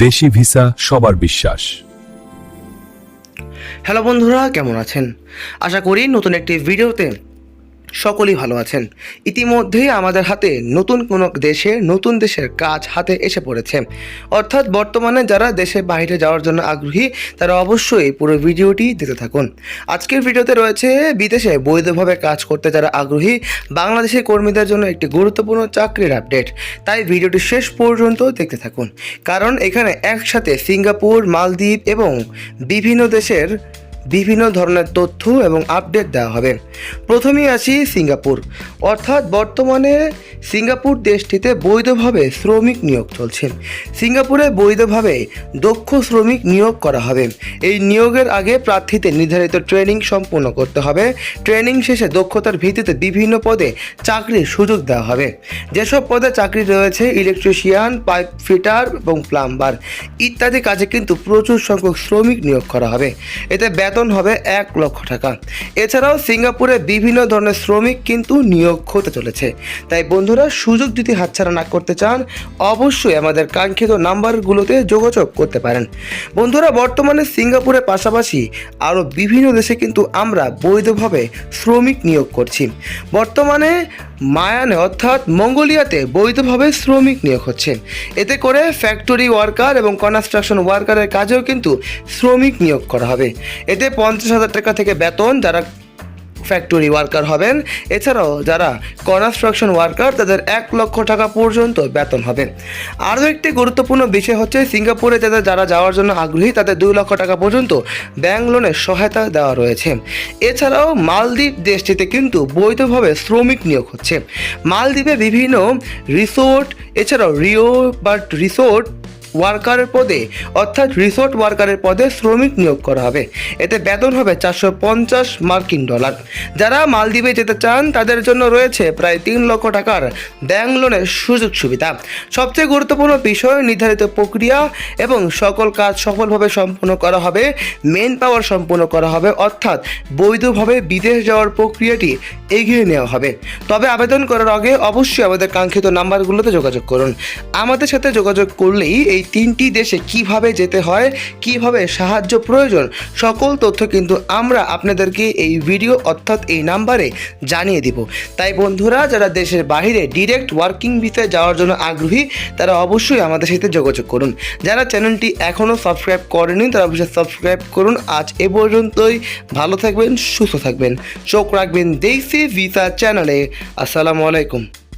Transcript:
দেশি ভিসা সবার বিশ্বাস। হ্যালো বন্ধুরা, কেমন আছেন? আশা করি নতুন একটি ভিডিওতে সকলেই ভালো আছেন। ইতিমধ্যেই আমাদের হাতে নতুন দেশের কাজ হাতে এসে পড়েছে। অর্থাৎ বর্তমানে যারা দেশের বাইরে যাওয়ার জন্য আগ্রহী তারা অবশ্যই পুরো ভিডিওটি দেখতে থাকুন। আজকের ভিডিওতে রয়েছে বিদেশে বৈধভাবে কাজ করতে যারা আগ্রহী বাংলাদেশি কর্মীদের জন্য একটি গুরুত্বপূর্ণ চাকরির আপডেট। তাই ভিডিওটি শেষ পর্যন্ত দেখতে থাকুন, কারণ এখানে একসাথে সিঙ্গাপুর, মালদ্বীপ এবং বিভিন্ন দেশের বিভিন্ন ধরনের তথ্য এবং আপডেট দেওয়া হবে। প্রথমেই আসি সিঙ্গাপুর। অর্থাৎ বর্তমানে সিঙ্গাপুর দেশটিতে বৈধভাবে শ্রমিক নিয়োগ চলছে। সিঙ্গাপুরে বৈধভাবে দক্ষ শ্রমিক নিয়োগ করা হবে। এই নিয়োগের আগে প্রার্থীদের নির্ধারিত ট্রেনিং সম্পূর্ণ করতে হবে। ট্রেনিং শেষে দক্ষতার ভিত্তিতে বিভিন্ন পদে চাকরির সুযোগ দেওয়া হবে। যেসব পদে চাকরি রয়েছে ইলেকট্রিশিয়ান, পাইপ ফিটার এবং প্লাম্বার ইত্যাদি কাজে কিন্তু প্রচুর সংখ্যক শ্রমিক নিয়োগ করা হবে। এতে বেতন হবে 1 লক্ষ টাকা। এছাড়াও সিঙ্গাপুরে বিভিন্ন ধরনের শ্রমিক কিন্তু নিয়োগ হতে চলেছে। তাই বন্ধুরা, সুযোগ যদি হাতছাড়া না করতে চান অবশ্যই আমাদের কাঙ্ক্ষিত নাম্বারগুলোতে যোগাযোগ করতে পারেন। বন্ধুরা, বর্তমানে সিঙ্গাপুরের পাশাপাশি আরও বিভিন্ন দেশে কিন্তু আমরা বৈধভাবে শ্রমিক নিয়োগ করছি। বর্তমানে মায়ানে অর্থাৎ মঙ্গোলিয়াতে বৈধভাবে শ্রমিক নিয়োগ হচ্ছে। এতে করে ফ্যাক্টরি ওয়ার্কার এবং কনস্ট্রাকশন ওয়ার্কারের কাজেও কিন্তু শ্রমিক নিয়োগ করা হবে। এতে 50,000 টাকা থেকে বেতন যারা ফ্যাক্টরি ওয়ার্কার হবেন। এছাড়াও যারা কনস্ট্রাকশন ওয়ার্কার তাদের 1 লক্ষ টাকা পর্যন্ত বেতন হবে। আরও একটি গুরুত্বপূর্ণ বিষয় হচ্ছে সিঙ্গাপুরে যারা যাওয়ার জন্য আগ্রহী তাদের 2 লক্ষ টাকা পর্যন্ত ব্যাংক লোনের সহায়তা দেওয়া রয়েছে। এছাড়াও মালদ্বীপ দেশটিতে কিন্তু বৈধভাবে শ্রমিক নিয়োগ হচ্ছে। মালদ্বীপে বিভিন্ন রিসোর্ট এছাড়াও রিসোর্ট ওয়ার্কারের পদে অর্থাৎ রিসোর্ট ওয়ার্কারের পদে শ্রমিক নিয়োগ করা হবে। এতে বেতন হবে $450। যারা মালদ্বীপে যেতে চান তাদের জন্য রয়েছে প্রায় 3 লক্ষ টাকার ব্যাংক লোনের সুযোগ সুবিধা। সবচেয়ে গুরুত্বপূর্ণ বিষয়, নির্ধারিত প্রক্রিয়া এবং সকল কাজ সফলভাবে সম্পন্ন করা হবে। মেন পাওয়ার সম্পন্ন করা হবে, অর্থাৎ বৈধভাবে বিদেশ যাওয়ার প্রক্রিয়াটি এগিয়ে নেওয়া হবে। তবে আবেদন করার আগে অবশ্যই আমাদের কাঙ্ক্ষিত নাম্বারগুলোতে যোগাযোগ করুন। আমাদের সাথে যোগাযোগ করলেই এই 3টি দেশে কিভাবে যেতে হয়, কিভাবে সাহায্য প্রয়োজন, সকল তথ্য কিন্তু আমরা আপনাদেরকে এই ভিডিও অর্থাৎ এই নাম্বারে জানিয়ে দিব। তাই বন্ধুরা, যারা দেশের বাইরে ডিরেক্ট ওয়ার্কিং ভিসায় যাওয়ার জন্য আগ্রহী তারা অবশ্যই আমাদের সাথে যোগাযোগ করুন। যারা চ্যানেলটি এখনও সাবস্ক্রাইব করেনি তারা অবশ্যই সাবস্ক্রাইব করুন। আজ এ পর্যন্তই। ভালো থাকবেন, সুস্থ থাকবেন, চোখ রাখবেন দেশি ভিসা চ্যানেলে। আসসালামু আলাইকুম।